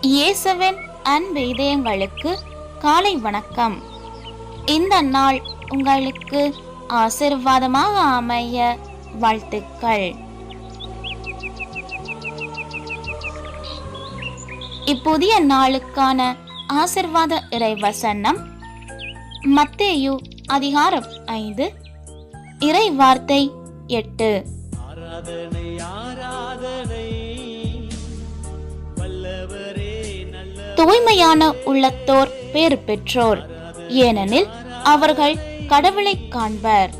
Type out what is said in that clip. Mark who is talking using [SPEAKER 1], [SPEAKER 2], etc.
[SPEAKER 1] இயேசுவின் அன்பு இதயங்களுக்கு காலை வணக்கம். இந்த நாள் உங்களுக்கு ஆசீர்வாதமாக அமைய வாழ்த்துக்கள். இப்புதிய நாளுக்கான ஆசீர்வாத இறைவசனம் மத்தேயு அதிகாரம் 5 இறை வார்த்தை 8.
[SPEAKER 2] ஆராதனை ஆராதனை வல்லவரே நல்ல
[SPEAKER 1] தூய்மையான உள்ளத்தோர் பேறு பெற்றோர், ஏனெனில் அவர்கள் கடவுளை காண்பர்.